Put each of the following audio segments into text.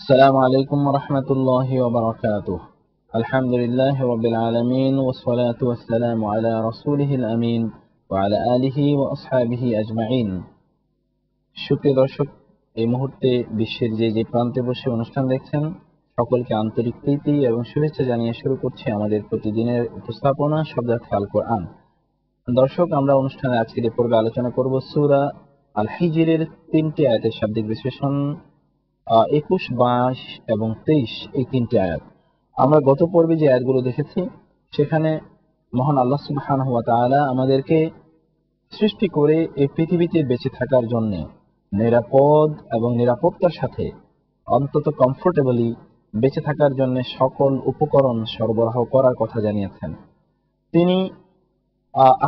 السلام عليكم ورحمة الله وبركاته. الحمد لله رب العالمين والصلاة والسلام على رسوله الأمين وعلى آله وأصحابه أجمعين. সুপ্রিয় দর্শক, এই মুহূর্তে বিশ্বের যে প্রান্তে বসে অনুষ্ঠান দেখছেন সকলকে আন্তরিক প্রীতি এবং শুভেচ্ছা জানিয়ে শুরু করছি আমাদের প্রতিদিনের উপস্থাপনা শব্দার্থ আল কোরআন। দর্শক, আমরা অনুষ্ঠানে আজকের এই পর্বে আলোচনা করব সূরা আল হিজরের 3টি আয়াতের শাব্দিক বিশ্লেষণ, 21, 22 এবং 23 এই 3টি আয়াত। আমরা গত পর্বে যে আয়াতগুলো দেখেছি সেখানে মহান আল্লাহ সুবহানাহু ওয়া তাআলা আমাদেরকে সৃষ্টি করে এই পৃথিবীতে বেঁচে থাকার জন্য নিরাপদ এবং নিরাপত্তার সাথে অন্তত কমফোর্টেবলি বেঁচে থাকার জন্য সকল উপকরণ সরবরাহ করার কথা জানিয়েছেন। তিনি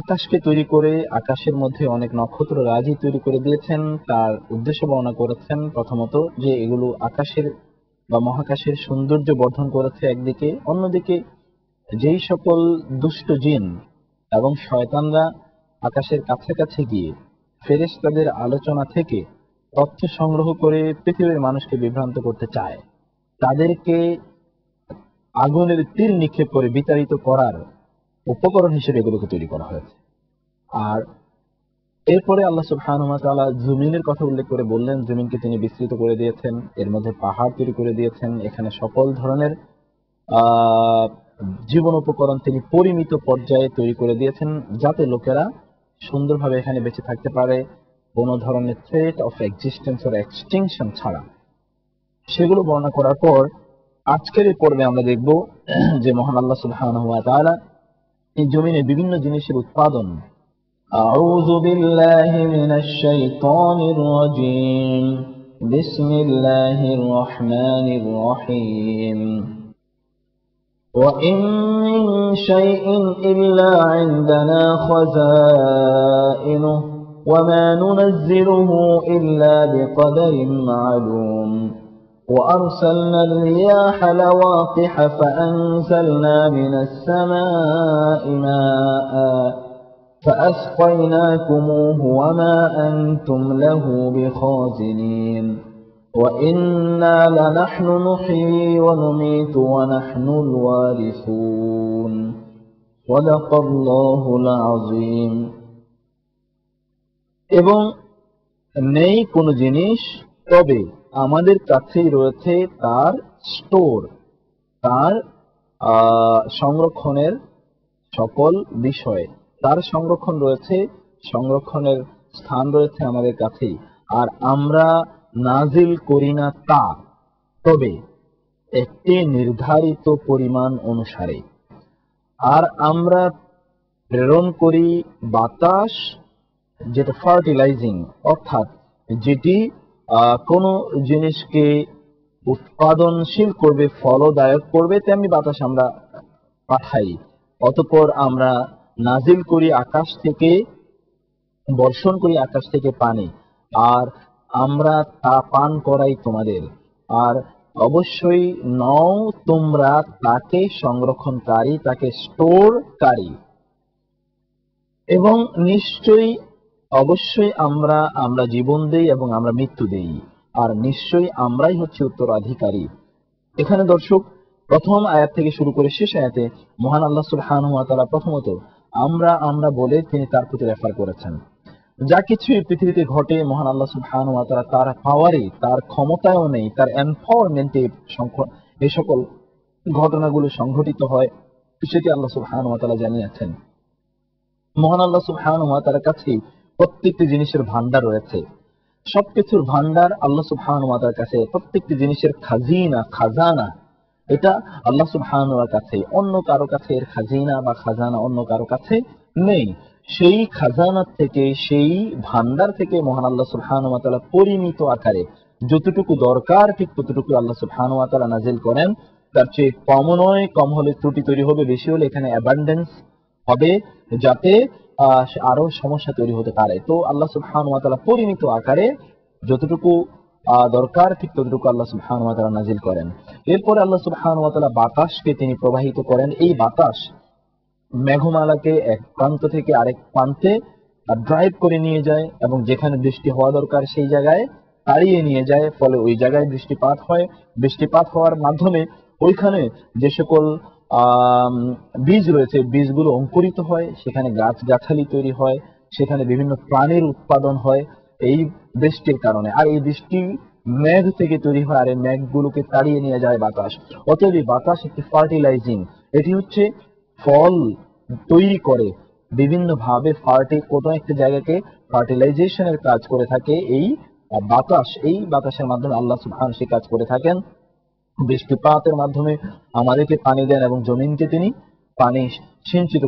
আকাশকে তৈরি করে আকাশের মধ্যে অনেক নক্ষত্র রাজি তৈরি করে দিয়েছেন। তার উদ্দেশ্য বর্ণনা করেছেন প্রথমত যে এগুলো আকাশের বা মহাকাশের সৌন্দর্য বর্ধন করেছে একদিকে, অন্যদিকে যেই সকল দুষ্ট জিন এবং শয়তানরা আকাশের কাছাকাছি গিয়ে ফেরেশতাদের আলোচনা থেকে তথ্য সংগ্রহ করে পৃথিবীর মানুষকে বিভ্রান্ত করতে চায়, তাদেরকে আগুনের তীর নিক্ষেপ করে বিতাড়িত করার উপকরণ হিসেবে এগুলোকে তৈরি করা হয়েছে। আর এরপরে আল্লাহ সুবহানাহু ওয়া তাআলা জমিনের কথা উল্লেখ করে বললেন জমিনকে তিনি বিস্তৃত করে দিয়েছেন, এর মধ্যে পাহাড় তৈরি করে দিয়েছেন, এখানে সকল ধরনের জীবন উপকরণ তিনি পরিমিত পর্যায়ে তৈরি করে দিয়েছেন যাতে লোকেরা সুন্দরভাবে এখানে বেঁচে থাকতে পারে কোনো ধরনের threat of existence or extinction ছাড়া। সেগুলো বর্ণনা করার পর আজকের এই পর্বে আমরা দেখব যে মহান আল্লাহ সুবহানাহু ওয়া তাআলা এই জমিনে বিভিন্ন জিনিসের উৎপাদন। আউযু বিল্লাহি মিনাশ শাইতানির রাজীম। বিসমিল্লাহির রহমানির রহিম। وَإِن مِّن شَيْءٍ إِلَّا عِندَنَا خَزَائِنُهُ وَمَا نُنَزِّلُهُ إِلَّا بِقَدَرٍ مَّعْلُومٍ وَأَرْسَلْنَا الرِّيَاحَ لَوَاقِحَ فَأَنزَلْنَا مِنَ السَّمَاءِ مَاءً فَأَسْقَيْنَاكُمُوهُ وَمَا أَنتُمْ لَهُ بِخَازِنِينَ وَإِنَّا لَنَحْنُ نُحْيِي وَنُمِيتُ وَنَحْنُ الْوَارِثُونَ صدق الله العظيم। এবং নেই কোনো জিনিস, তবে আমাদের কাছেই রয়েছে তার স্টোর, তার সংরক্ষণের সকল বিষয়, তার সংরক্ষণ রয়েছে, সংরক্ষণের স্থান রয়েছে আমাদের কাছেই। আর আমরা নাজিল করি না তা তবে একটি নির্ধারিত পরিমাণ অনুসারে। আর আমরা প্রেরণ করি বাতাস, যেটা ফার্টিলাইজিং, অর্থাৎ যেটি কোনো জিনিসকে উৎপাদনশীল করবে, ফলদায়ক করবে, তেমনি বাতাস আমরা পাঠাই। অতঃপর আমরা নাজিল করি আকাশ থেকে, বর্ষণ করি আকাশ থেকে পানি, আর আমরা তা পান করাই তোমাদের। আর অবশ্যই নও তোমরা তাকে সংরক্ষণকারী, তাকে স্টোরকারী। এবং নিশ্চয়ই অবশ্যই আমরা জীবন দেই এবং আমরা মৃত্যু দেই, আর নিশ্চয়ই আমরাই হচ্ছে উত্তরাধিকারী। এখানে দর্শক প্রথম আয়াত থেকে শুরু করে শেষ আয়াতে মহান আল্লাহ সুবহানাহু ওয়া তাআলা প্রথমত আমরা বলে তিনি তার প্রতি রেফার করেছেন। যা কিছু এই পৃথিবীতে ঘটে মহান আল্লাহ সুবহানাহু ওয়া তাআলা তার পাওয়ারে, তার ক্ষমতায়ও নেই, তার এম্পাওয়ারমেন্টে এই সকল ঘটনাগুলো সংঘটিত হয়, সেটি আল্লাহ সুবহানাহু ওয়া তাআলা জানিয়েছেন। মহান আল্লাহ সুবহানাহু ওয়া তাআলার কাছে প্রত্যেকটি জিনিসের ভান্ডার রয়েছে, সবকিছুর ভান্ডার আল্লাহ সুবহানাহু ওয়া তাআলার কাছে। প্রত্যেকটি জিনিসের খাজানা এটা আল্লাহ সুবহানাহু ওয়া তাআলার কাছে, অন্য কারো কাছে এর খাজিনা বা খাজানা অন্য কারো কাছে নেই। সেই খাজানা থেকে, সেই ভান্ডার থেকে মহান আল্লাহ সুবহানাহু ওয়া তাআলা পরিমিত আকারে যতটুকু দরকার ঠিক ততটুকু আল্লাহ সুবহানাহু ওয়া তাআলা নাজিল করেন। তার চেয়ে কম নয়, কম হলে ত্রুটি তৈরি হবে, বেশি হলে এখানে অ্যাবান্ডেন্স হবে, যাতে আরো সমস্যা তৈরি হতে পারে। তো আল্লাহ সুবহানাহু ওয়া তাআলা পরিমিত আকারে যতটুকু দরকার ঠিক ততটুকু আল্লাহ সুবহানাহু ওয়া তাআলা নাজিল করেন। এরপরে আল্লাহ সুবহানাহু ওয়া তাআলা বাতাসকে তিনি প্রবাহিত করেন। এই বাতাস মেঘমালাকে এক প্রান্ত থেকে আরেক প্রান্তে ড্রাইভ করে নিয়ে যায় এবং যেখানে বৃষ্টি হওয়া দরকার সেই জায়গায় তাড়িয়ে নিয়ে যায়, ফলে ওই জায়গায় বৃষ্টিপাত হয়। বৃষ্টিপাত হওয়ার মাধ্যমে ওইখানে যে সকল বীজ রয়েছে, বীজগুলো অঙ্কুরিত হয়, সেখানে গাছগাছালি তৈরি হয়, সেখানে বিভিন্ন প্রাণীর উৎপাদন হয় এই বৃষ্টির কারণে। আর এই বৃষ্টি মেঘ থেকে তৈরি হয়, আর এই মেঘগুলোকে তাড়িয়ে নিয়ে যায় বাতাস। অতএব বাতাস একটি ফার্টিলাইজিং, এটি হচ্ছে ফল তৈরি করে বিভিন্ন ভাবে কোনো একটা জায়গাকে ফার্টিলাইজেশনের কাজ করে থাকে এই বাতাস। এই বাতাসের মাধ্যমে আল্লাহ সুবহানাহু সে কাজ করে থাকেন। বৃষ্টিপাতের মাধ্যমে আমাদেরকে পানি দেন এবং জমিনকে তিনি পানি সিঞ্চিত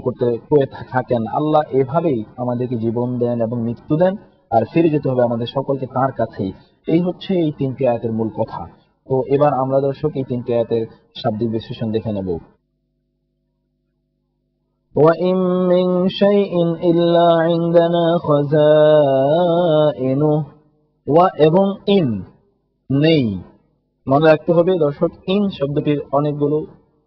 করে থাকেন। আল্লাহ এভাবেই আমাদেরকে জীবন দেন এবং মৃত্যু দেন, আর ফিরে যেতে হবে আমাদের সকলকে তার কাছেই। এই হচ্ছে এই তিনটি আয়াতের মূল কথা। তো এবার আমরা দর্শক এই তিনটি আয়াতের শাব্দিক বিশ্লেষণ দেখে নেব। وَإِن مِّن شَيْءٍ إِلَّا عِندَنَا خَزَائِنُهُ। এবং ইন নেই, মনে রাখতে হবে দর্শক, ইন শব্দটির অনেকগুলো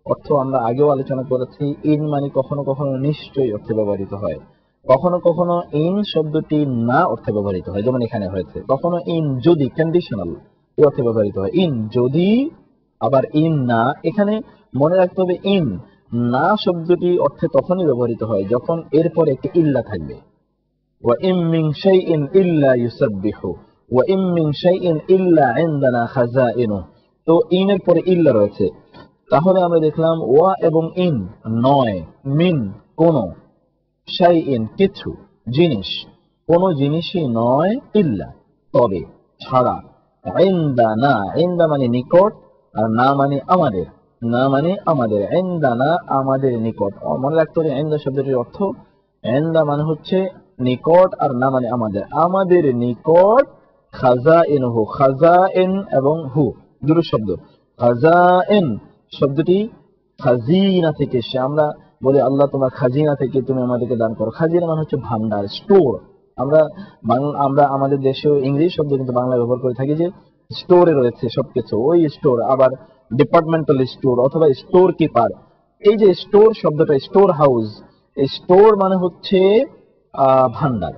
অর্থ আমরা আগেও আলোচনা করেছি। ইন মানে কখনো কখনো নিশ্চয়ই অর্থে ব্যবহৃত হয়, কখনো কখনো ইন শব্দটি না অর্থে ব্যবহৃত হয়, যেমন এখানে হয়েছে। কখনো ইন যদি, কন্ডিশনাল, এই অর্থে ব্যবহৃত হয়, ইন যদি, আবার ইন না। এখানে মনে রাখতে হবে ইন না শব্দটি অর্থে তখনই ব্যবহৃত হয় যখন এরপরে একটি ইল্লা থাকবে। ওয়া ইম মিন শাইইন ইল্লা ইউসাব্বিহু ওয়া ইম মিন শাইইন ইল্লা ইনদানা খাযাইনু। তো ইনের পরে ইল্লা রয়েছে, তাহলে আমরা দেখলাম ওয়া এবং ইন নয়, মিন কোন, শাইইন কিছু, জিনিস কোন জিনিসই নয়, ইল্লা তবে, ছাড়া, ইনদানা, ইনদা মানে নিকট, আর না মানে আমাদের, না মানে আমাদের, ইনদানা আমাদের নিকট। মনে রাখতে হবে ইনদা শব্দটির অর্থ, ইনদা মানে হচ্ছে নিকট, আর না মানে আমাদের, আমাদের নিকট। খাযাইনহু, খাযাইন এবং হু দুটো শব্দ। খাযাইন শব্দটি খাজিনা থেকে এসে, আমরা বলি আল্লাহ তোমার খাজিনা থেকে তুমি আমাদেরকে দান করো। খাজিনা মানে হচ্ছে ভান্ডার, স্টোর। আমরা আমরা আমাদের দেশেও ইংরেজি শব্দ কিন্তু বাংলায় ব্যবহার করে থাকি যে স্টোরে রয়েছে সবকিছু, ওই স্টোর। আবার ডিপার্টমেন্টাল স্টোর অথবা স্টোর কিপার। এই যে স্টোর শব্দটা, স্টোর হাউস, এই স্টোর মানে হচ্ছে ভান্ডার।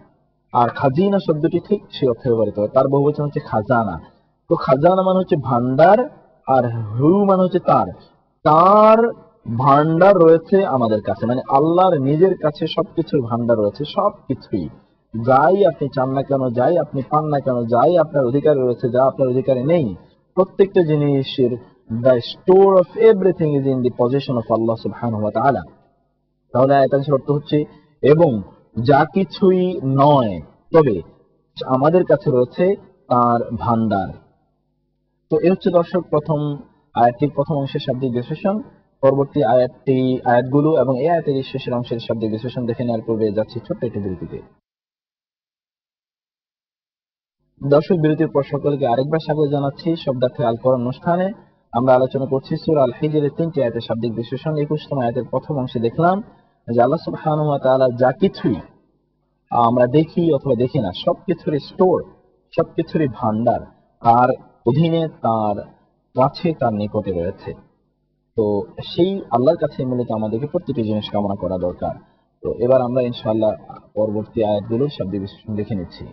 আর খাজিনা শব্দটি ঠিক সে অর্থে ব্যবহৃত হয়, তার বহুবচন হচ্ছে খাজানা। তো খাজানা মানে হচ্ছে ভান্ডার, আর হু মানে হচ্ছে তার, তার ভান্ডার রয়েছে আমাদের কাছে, মানে আল্লাহর নিজের কাছে সবকিছুর ভান্ডার রয়েছে। সবকিছুই, যাই আপনি চান না কেন, যাই আপনি পান না কেন, যাই আপনার অধিকারে রয়েছে, যা আপনার অধিকারে নেই, প্রত্যেকটা জিনিসের the store of everything is in the possession of Allah subhanahu wa ta'ala। তাহলে আয়াতের অর্থ হচ্ছে এবং যা কিছুই নয় তবে আমাদের কাছে রয়েছে তার ভান্ডার। তো এই হচ্ছে দর্শক প্রথম আয়াতটির প্রথম অংশের শাব্দিক বিশ্লেষণ। পরবর্তী আয়াতগুলো এবং এই আয়াতের শেষের অংশের শাব্দিক বিশ্লেষণ দেখে নেওয়ার পূর্বে যাচ্ছি ছোট্ট একটি বিরতিতে। দর্শক, বিরতির পর সকলকে আরেকবার স্বাগত জানাচ্ছি শব্দার্থে আল কোরআন অনুষ্ঠানে। আমরা আলোচনা করছি সূরা আল হিজরের 3টি আয়াতের শাব্দিক বিশ্লেষণ। 21তম আয়াতের প্রথম অংশে দেখলাম যে আল্লাহ সুবহানাহু ওয়া তাআলা যা কিছুই আমরা দেখি অথবা দেখি না, সবকিছুর স্টোর, সবকিছুরই ভান্ডার তার অধীনে, তার কাছে, তার নিকটে রয়েছে। তো সেই আল্লাহর কাছে মূলত আমাদেরকে প্রত্যেকটি জিনিস কামনা করা দরকার। তো এবার আমরা ইনশাআল্লাহ পরবর্তী আয়াতগুলোর শাব্দিক বিশ্লেষণ দেখে নিচ্ছি।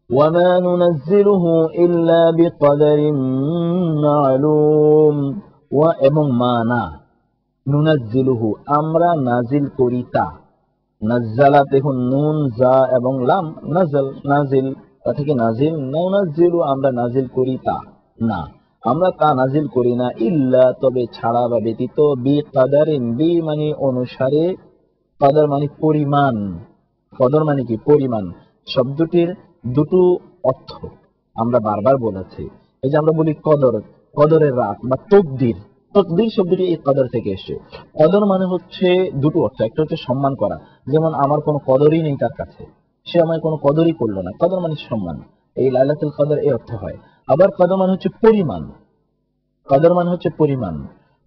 وما ننزله إلا بقدر معلوم। এবং মা না, নুনাজ্জিলুহু আমরা নাজিল করি তা। নাজ্জালা, দেখুন নুন জা এবং লাম, নাজল নাজিল, তা থেকে নাজিল। নুনাজ্জিলু আমরা নাজিল করি তা না, আমরা তা নাজিল করি না, ইল্লা তবে ছাড়া বা ব্যতীত, বি কাদারিন, বি মানে অনুসারে, কাদার মানে পরিমাণ, কদর মানে কি পরিমাণ। শব্দটির দুটো অর্থ আমরা বারবার বলেছি। এই যে আমরা বলি কদর, কদরের রাত বা তকদির, তকদির শব্দটি এই কদর থেকে এসে। কদর মানে হচ্ছে দুটো অর্থ, একটা হচ্ছে সম্মান করা, যেমন আমার কোনো কদরই নেই তার কাছে, সে আমায় কোনো কদরই করলো না, কদর মানে সম্মান, এই লাইলাতুল কদর এই অর্থ হয়। আবার কদর মানে হচ্ছে পরিমাণ, কদর মানে হচ্ছে পরিমাণ,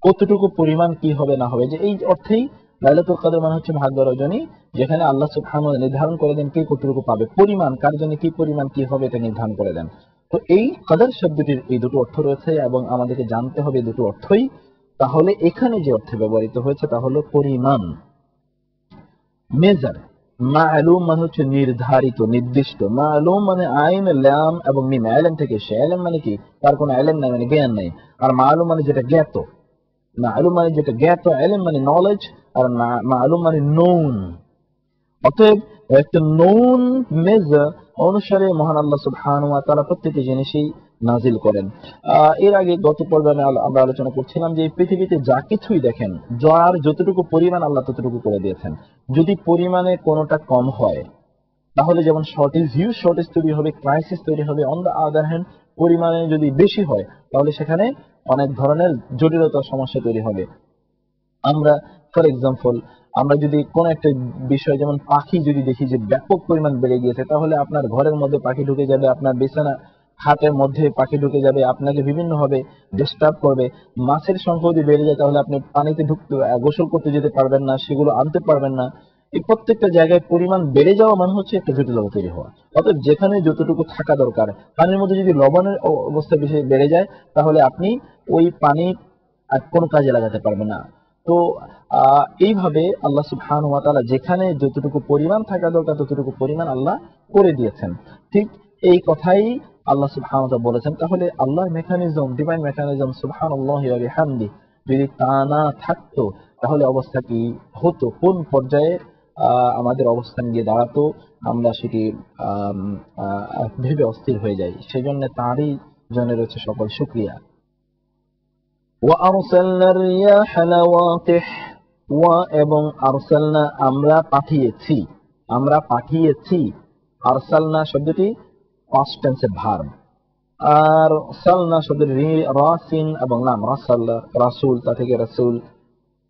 কতটুকু পরিমাণ কি হবে না হবে, যে এই অর্থেই লাইলাতুল কদর মানে হচ্ছে ভাগ্য রজনী, যেখানে আল্লাহ সুবহানাহু ওয়া তাআলা নির্ধারণ করে দেন কে কতটুকু পাবে, পরিমাণ কার জন্য কি পরিমাণ কি হবে এটা নির্ধারণ করে দেন। তো এই কদর শব্দটির এই দুটো অর্থ রয়েছে এবং আমাদেরকে জানতে হবে দুটো অর্থই। তাহলে এখানে যে অর্থে ব্যবহৃত হয়েছে তা হলো পরিমাণ, মেজার। মা'লুম মানে হচ্ছে নির্ধারিত, নির্দিষ্ট। মা'লুম মানে আইন, লাম এবং মিম, ইলম থেকে এসে। ইলম মানে কি? তার কোনো ইলম নাই, মানে জ্ঞান নাই। আর মা'লুম মানে যেটা জ্ঞাত, মা'লুম মানে যেটা জ্ঞাত, ইলম মানে নলেজ, আর মা'লুম মানে নোন। অতএব একটা নোন মেজার অনুসারে মহান আল্লাহ সুবহানাহু ওয়া তাআলা প্রত্যেকটি জিনিসই নাজিল করেন। এর আগে গত পর্বে আমরা আলোচনা করছিলাম যে এই পৃথিবীতে যা কিছুই দেখেন, যার যতটুকু পরিমাণ আল্লাহ ততটুকু করে দিয়েছেন। যদি পরিমাণে কোনোটা কম হয় তাহলে যেমন শর্টেজ তৈরি হবে, ক্রাইসিস তৈরি হবে। অন দ্য আদার হ্যান্ড পরিমাণে যদি বেশি হয় তাহলে সেখানে অনেক ধরনের জটিলতার সমস্যা তৈরি হবে। আমরা ফর এক্সাম্পল, আমরা যদি কোন একটা বিষয়, যেমন পাখি যদি দেখি যে ব্যাপক পরিমাণ বেড়ে গিয়েছে, তাহলে আপনার ঘরের মধ্যে পাখি ঢুকে যাবে, আপনার বিছানা খাটের মধ্যে পাখি ঢুকে যাবে, আপনাকে বিভিন্ন ভাবে ডিস্টার্ব করবে। মাছের সংখ্যা যদি বেড়ে যায় তাহলে আপনি পানিতে ঢুকতে, গোসল করতে যেতে পারবেন না, সেগুলো আনতে পারবেন না। এই প্রত্যেকটা জায়গায় পরিমাণ বেড়ে যাওয়া মানে হচ্ছে একটা জটিলতা তৈরি হওয়া। অর্থাৎ যেখানে যতটুকু থাকা দরকার, পানির মধ্যে যদি লবণের অবস্থা বেশি বেড়ে যায় তাহলে আপনি ওই পানি আর কোনো কাজে লাগাতে পারবেন না। তো এইভাবে আল্লাহ সুবহানাহু ওয়া তাআলা যেখানে যতটুকু পরিমাণ থাকা দরকার ততটুকু পরিমাণ আল্লাহ করে দিয়েছেন। ঠিক এই কথাই আল্লাহ সুবহানাহু ওয়া তাআলা বলেছেন। তাহলে আল্লাহর মেকানিজম, ডিভাইন মেকানিজম সুবহানাল্লাহি ওয়া বিহামদি, যদি তা না থাকতো তাহলে অবস্থা কি হতো, কোন পর্যায়ে আমাদের অবস্থান গিয়ে দাঁড়াতো, আমরা সেটি ভেবে অস্থির হয়ে যাই। সেই জন্য তারই জন্য রয়েছে সকল শুকরিয়া। وأرسلنا الرياح لواقح এবং আরসালনা আমরা পাঠিয়েছি, আমরা পাঠিয়েছি। আরসালনা শব্দটি পাস্ট টেন্সে ভার্ব। আর সালনা শব্দের রাসিন এবং নাম, রাসাল্লা রাসূল, তা থেকে রাসূল।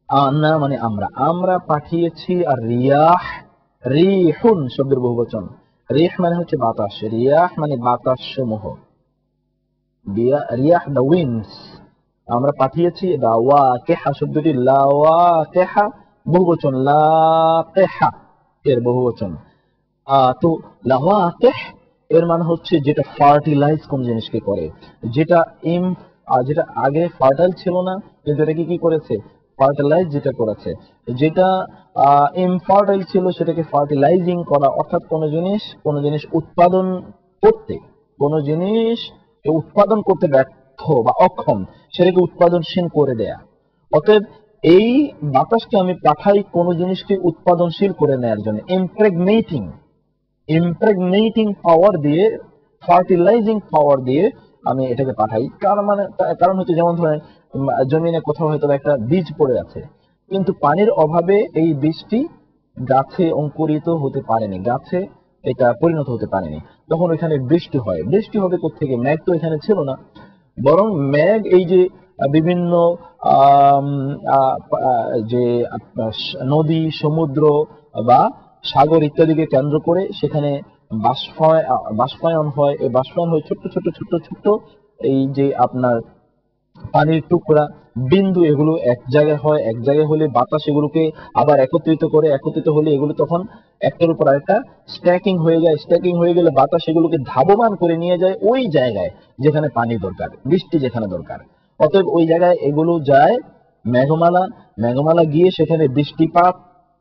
আনা মানে আমরা, আমরা পাঠিয়েছি। আর রিয়াহ, রিহুন শব্দের বহুবচন। রিহ মানে হচ্ছে বাতাস, রিয়াহ মানে বাতাস সমূহ, রিয়াহ দ্য উইন্ডস। আমরা পাঠিয়েছি। লাওয়াকিহা শব্দটি লাওয়াকিহা বহুবচন, লাকিহা এর বহুবচন। তো লাওয়াকিহ এর মানে হচ্ছে যেটা ফার্টিলাইজ কোন জিনিসকে করে, যেটা যেটা আগে ফার্টাইল ছিল না কিন্তু এটাকে কি করেছে, ফার্টিলাইজ যেটা করেছে। যেটা ইনফার্টাইল ছিল সেটাকে ফার্টিলাইজিং করা, অর্থাৎ কোন জিনিস উৎপাদন করতে, কোন জিনিস উৎপাদন করতে ব্যর্থ বা অক্ষম সেটাকে উৎপাদনশীল করে দেয়া। অতএব এই বাতাসকে আমি পাঠাই কোন জিনিসকে উৎপাদনশীল করে নেয়ার জন্য, ইমপ্রেগনেটিং পাওয়ার দিয়ে, ফার্টিলাইজিং পাওয়ার দিয়ে আমি এটাকে পাঠাই। কারণ হচ্ছে, যেমন ধরেন জমিনে কোথাও হয়তো একটা বীজ পড়ে আছে, কিন্তু পানির অভাবে এই বীজটি গাছে অঙ্কুরিত হতে পারেনি, গাছে এটা পরিণত হতে পারেনি। তখন ওইখানে বৃষ্টি হয়। বৃষ্টি হবে কোত্থেকে? মেঘ তো এখানে ছিল না, বরং মেঘ এই যে বিভিন্ন আম, আহ, আহ, যে নদী, সমুদ্র বা সাগর ইত্যাদিকে কেন্দ্র করে সেখানে বাষ্পায়ন হয়। এই বাষ্পায়ন হয় ছোট্ট ছোট্ট ছোট্ট ছোট্ট এই যে আপনার পানির টুকরা, বিন্দু, এগুলো এক জায়গায় হয়। এক জায়গায় হলে বাতাস এগুলোকে আবার একত্রিত করে, একত্রিত হলে এগুলো তখন একটার উপর আরেকটা স্ট্যাকিং হয়ে যায়। স্ট্যাকিং হয়ে গেলে বাতাস এগুলোকে ধাবমান করে নিয়ে যায় ওই জায়গায় যেখানে পানি দরকার, বৃষ্টি যেখানে দরকার। অতএব ওই জায়গায় এগুলো যায় মেঘমালা, মেঘমালা গিয়ে সেখানে বৃষ্টিপাত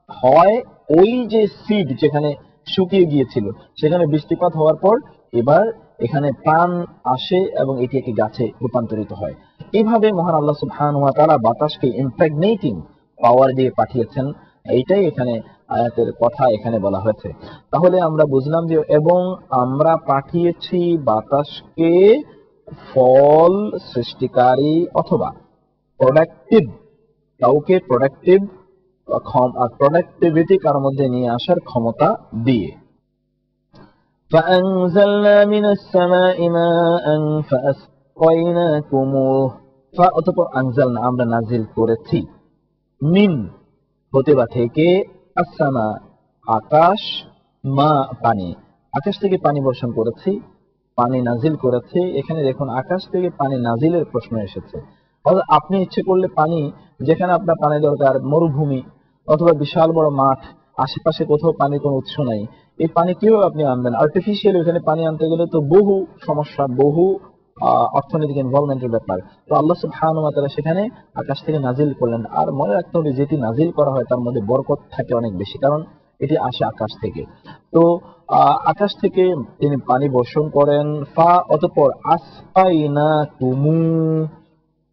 হয়। ওই যে সিড যেখানে শুকিয়ে গিয়েছিল সেখানে বৃষ্টিপাত হওয়ার পর এবার এখানে প্রাণ আসে এবং এটি একটি গাছে রূপান্তরিত হয়। এইভাবে মহান আল্লাহ সুবহানাহু ওয়া তাআলা বাতাসকে ইমপ্রেগনেটিং পাওয়ার দিয়ে পাঠিয়েছেন। এইটাই এখানে আয়াতের কথা এখানে বলা হয়েছে। তাহলে আমরা বুঝলাম যে এবং আমরা পাঠিয়েছি বাতাসকে ফল সৃষ্টিকারী অথবা প্রোডাক্টিভ, কাউকে প্রোডাক্টিভিটি কার মধ্যে নিয়ে আসার ক্ষমতা দিয়ে। فأنزلنا من السماء ماء فأسقيناكموه। অতঃপর আনজালনা আমরা নাজিল করেছি, মিন হতে বা থেকে, আসসামা আকাশ, মা পানি, আকাশ থেকে পানি বর্ষণ করেছি, পানি নাজিল করেছি। এখানে দেখুন আকাশ থেকে পানি নাজিলের প্রশ্ন এসেছে। আপনি ইচ্ছে করলে পানি, যেখানে আপনার পানি দরকার, মরুভূমি অথবা বিশাল বড় মাঠ, আশেপাশে কোথাও পানির কোনো উৎস নাই, এই পানি কিভাবে আপনি আনবেন? আর্টিফিশিয়ালি ওখানে পানি আনতে গেলে তো বহু সমস্যা, বহু অর্থনৈতিক ইনভলভমেন্টের ব্যাপার। তো আল্লাহ সুবহানাহু ওয়া তাআলা সেখানে আকাশ থেকে নাজিল করলেন। আর মনে রাখতে হবে যেটি নাজিল করা হয় তার মধ্যে বরকত থাকে অনেক বেশি, কারণ এটি আসে আকাশ থেকে। তো আকাশ থেকে তিনি পানি বর্ষণ করেন। অতঃপর আসকাইনা কুমু,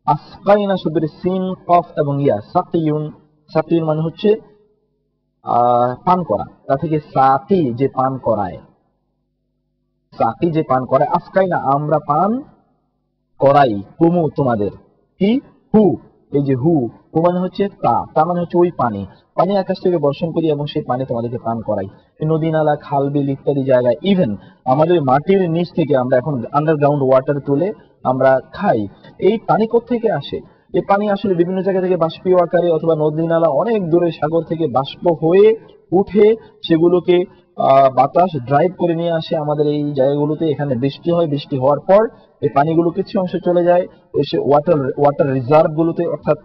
আসকাইনা শব্দের সিন কফ এবং ইয়া, সাকিউন, সাকিউন মানে হচ্ছে পান করা, তা থেকে সাকি যে পান করায়, সাকি যে পান করায়, আসকাইনা আমরা পান করাই, কুমু তোমাদের, কি, হু, এই যে হু, হু মানে হচ্ছে তা মানে হচ্ছে ওই পানি, পানি আকাশ থেকে বর্ষণ করি এবং সেই পানি তোমাদেরকে পান করাই। নদী নালা খাল বিল ইত্যাদি জায়গায়, ইভেন আমাদের মাটির নিচ থেকে আমরা এখন আন্ডারগ্রাউন্ড ওয়াটার তুলে আমরা খাই। এই পানি কোত্থেকে আসে? এই পানি আসলে বিভিন্ন জায়গা থেকে বাষ্পীয় আকারে অথবা নদী নালা অনেক দূরে সাগর থেকে বাষ্প হয়ে উঠে সেগুলোকে বাতাস ড্রাইভ করে নিয়ে আসে আমাদের এই জায়গাগুলোতে। এখানে বৃষ্টি হয়, বৃষ্টি হওয়ার পর এই পানিগুলো কিছু অংশে চলে যায় এসে ওয়াটার রিজার্ভ গুলোতে, অর্থাৎ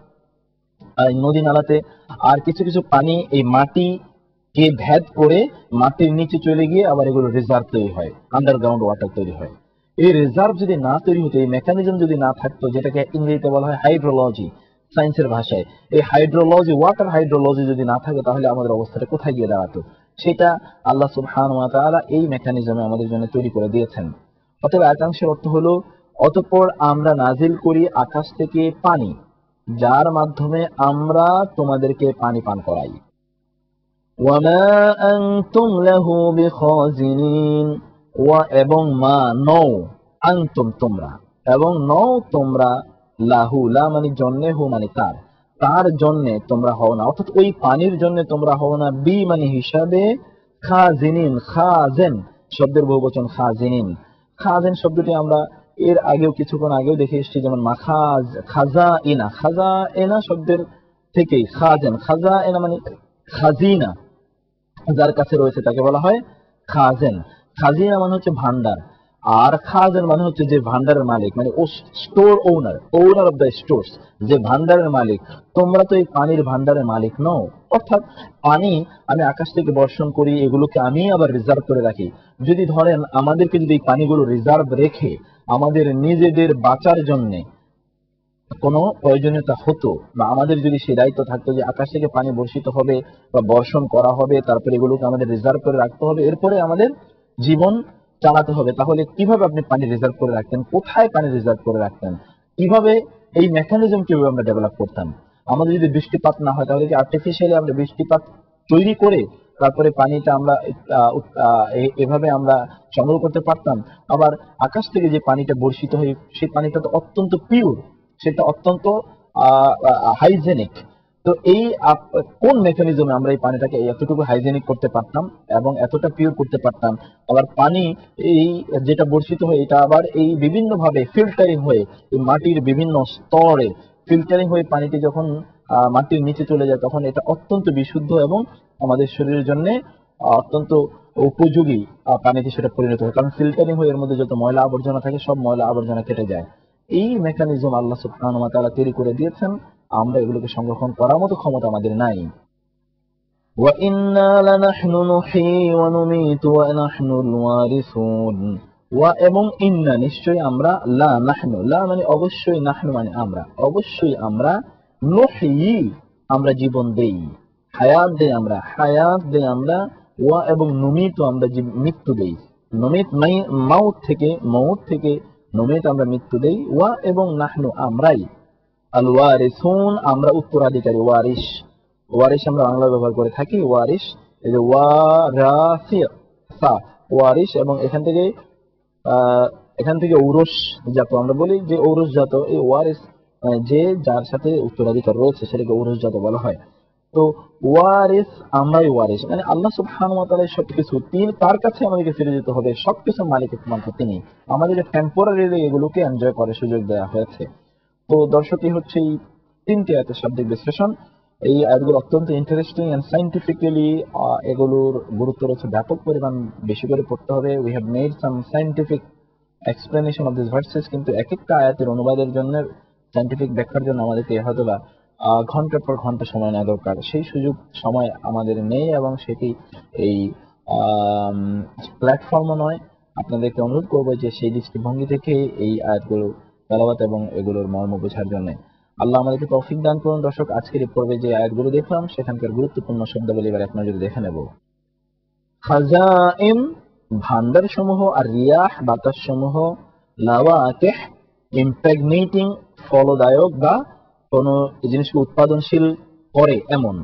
নদী নালাতে। আর কিছু কিছু পানি এই মাটিকে ভেদ করে মাটির নিচে চলে গিয়ে আবার এগুলো রিজার্ভ তৈরি হয়, আন্ডারগ্রাউন্ড ওয়াটার তৈরি হয়। এই রিজার্ভ যদি না তৈরি হতো, এই মেকানিজম যদি না থাকতো, যেটাকে ইংরেজিতে বলা হয় হাইড্রোলজি, সায়েন্সের ভাষায়, এই হাইড্রোলজি, ওয়াটার হাইড্রোলজি যদি না থাকে তাহলে আমাদের অবস্থাটা কোথায় গিয়ে দাঁড়াতো? সেটা আল্লাহ সুবহানাহু ওয়া তাআলা এই মেকানিজমে আমাদের জন্য তৈরি করে দিয়েছেন। অতএব একাংশের অর্থ হলো, অতঃপর আমরা নাজিল করি আকাশ থেকে পানি, যার মাধ্যমে আমরা তোমাদেরকে পানি পান করাই। ওয়ামা আনতুম লাহু বিখাজিনিন, ওয়া এবং মা নও, আনতুম তোমরা, এবং নও তোমরা, লাহু লা মানে জন্যে, হু মানে তার, তার জন্যে তোমরা হও না, অর্থাৎ ওই পানির জন্য তোমরা হও না, বি মানে হিসাবে, খাজিনিন, খাজেন শব্দের বহুবচন খাজিনিন। খাজেন শব্দটি আমরা এর আগেও কিছুক্ষণ আগেও দেখে এসেছি, যেমন মাখাজ, খাজা ইনা, খাজা এনা শব্দের থেকেই খাজেন, খাজা এনা মানে খাজিনা, যার কাছে রয়েছে তাকে বলা হয় খাজেন। খাজিনা মানে হচ্ছে ভান্ডার, আর খাজেন মানে হচ্ছে যে ভান্ডারের মালিক, মানে store owner, owner of the stores, যে ভান্ডারের মালিক। তোমরা তো এই পানির ভান্ডারের মালিক নও। অর্থাৎ পানি আমি আকাশ থেকে বর্ষণ করি, এগুলোকে আমি আবার রিজার্ভ করে রাখি। যদি ধরেন আমাদেরকে যদি এই পানিগুলো রিজার্ভ রেখে আমাদের নিজেদের বাঁচার জন্য কোনো প্রয়োজনীয়তা হতো, বা আমাদের যদি সেই দায়িত্ব থাকতো যে আকাশ থেকে পানি বর্ষিত হবে বা বর্ষণ করা হবে, তারপরে এগুলোকে আমাদের রিজার্ভ করে রাখতে হবে, এরপরে আমাদের জীবন চালাতে হবে, তাহলে কিভাবে আপনি পানি রিজার্ভ করে রাখতেন? কোথায় পানি রিজার্ভ করে রাখতেন? কিভাবে এই মেকানিজম কিভাবে আমরা ডেভেলপ করতাম? আমাদের যদি বৃষ্টিপাত না হয় তাহলে কি আর্টিফিশিয়ালি আমরা বৃষ্টিপাত তৈরি করে তারপরে পানিটা আমরা এভাবে আমরা সংগ্রহ করতে পারতাম? আবার আকাশ থেকে যে পানিটা বর্ষিত হয় সেই পানিটা তো অত্যন্ত পিওর, সেটা অত্যন্ত হাইজেনিক। তো এই কোন মেকানিজমে আমরা এই পানিটাকে এতটুকু হাইজেনিক করতে পারতাম এবং এতটা পিওর করতে পারতাম? আবার পানি এই যেটা বর্ষিত হয় এটা আবার এই বিভিন্ন ভাবে ফিল্টারিং হয়ে এই মাটির বিভিন্ন স্তরে ফিল্টারিং হয়ে পানিটি যখন মাটির নিচে চলে যায় তখন এটা অত্যন্ত বিশুদ্ধ এবং আমাদের শরীরের জন্য অত্যন্ত উপযোগী পানিতে সেটা পরিণত হয়, কারণ ফিল্টারিং হয়ে এর মধ্যে যত ময়লা আবর্জনা থাকে সব ময়লা আবর্জনা কেটে যায়। এই মেকানিজম আল্লাহ সুবহানাহু ওয়া তাআলা তৈরি করে দিয়েছেন, আমরা এগুলোকে সংরক্ষণ করার মতো ক্ষমতা আমাদের নাই। ওয়া ইন্না লানাহনু নুহয়ি ওয়া নুমীতু ওয়া নাহনুল ওয়ারিসুন, ওয়া এবং ইন্না নিশ্চয়ই আমরা, লা নাহনু, লা মানে অবশ্যই, নাহনু মানে আমরা, অবশ্যই আমরা, নুহয়ি আমরা জীবন দেই, হায়াত দেই আমরা, হায়াত দেই আমরা, ওয়া এবং নুমীতু আমরা মৃত্যু দেই, নুমিত মৌত থেকে নুমিত আমরা মৃত্যু দেই, ওয়া এবং নাহনু আমরাই, আল ওয়ারিসুন আমরা উত্তরাধিকারী, ওয়ারিস, ওয়ারিস আমরা বাংলা ব্যবহার করে থাকি, ওয়ারিস, এই যে ওয়ারাসা, ওয়ারিস, এবং এখান থেকে ঔরস জাত আমরা বলি, যে ঔরস জাত, এই ওয়ারিস যে যার সাথে উত্তরাধিকার রয়েছে সেটাকে ঔরস জাত বলা হয়। তো ওয়ারিস, আমরাই ওয়ারিস, মানে আল্লাহ সুবহানাহু ওয়া তাআলা সবকিছু, তিনি তার কাছে আমাদেরকে ফিরে যেতে হবে, সবকিছু মালিক একমাত্র তিনি, আমাদেরকে টেম্পোরারিলি এগুলোকে এনজয় করার সুযোগ দেওয়া হয়েছে। তো দর্শক, এই হচ্ছে এই তিনটি আয়াতের শাব্দিক বিশ্লেষণ। এই আয়াতগুলো অত্যন্ত ইন্টারেস্টিং এন্ড সাইন্টিফিক্যালি এগুলোর গুরুত্ব রয়েছে ব্যাপক পরিমাণ, বেশি করে পড়তে হবে। We have made some scientific explanation of this versus, কিন্তু এক একটা আয়াতের অনুবাদের জন্য, সাইন্টিফিক ব্যাখ্যার জন্য আমাদেরকে হয়তো বা ঘন্টার পর ঘন্টা সময় নেওয়া দরকার, সেই সুযোগ সময় আমাদের নেই এবং সেটি এই প্ল্যাটফর্মও নয়। আপনাদেরকে অনুরোধ করবো যে সেই দৃষ্টিভঙ্গি থেকে এই আয়াতগুলো তেলাওয়াত এবং এগুলোর মর্ম বোঝার জন্য। আল্লাহ আমাদেরকে তৌফিক দান করুন। দর্শক, আজকের এই পর্বে যে আয়াতগুলো দেখলাম সেখানকার গুরুত্বপূর্ণ শব্দাবলী এবার এক নজরে দেখে নেব। খাজাইন ভান্ডার সমূহ, আর রিয়াহ বাতাস সমূহ, লাওয়াকিহ ইমপ্রেগনেটিং ফলদায়ক বা কোন জিনিসকে উৎপাদনশীল করে এমন।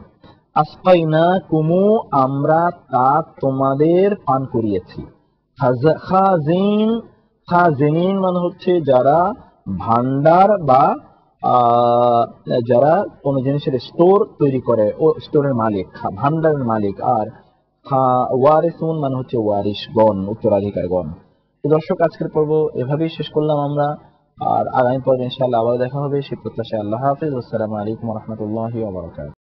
আসকাইনা কুমু আমরা তা তোমাদের পান করিয়েছি। খাজিন, খাজিনিন মানে হচ্ছে যারা ভান্ডার বা যারা কোন জিনিসের স্টোর তৈরি করে, ও স্টোরের মালিক, ভান্ডারের মালিক। আর ওয়ারিসুন মানে হচ্ছে ওয়ারিশগণ, উত্তরাধিকারগণ। তো দর্শক, আজকের পর্ব এভাবেই শেষ করলাম আমরা। আর আগামী পর্বে ইনশাআল্লাহ আবার দেখা হবে, সে প্রত্যাশায়। আল্লাহ হাফিজ। আসসালামু আলাইকুম ওয়া রাহমাতুল্লাহি ওয়া বারাকাতুহু।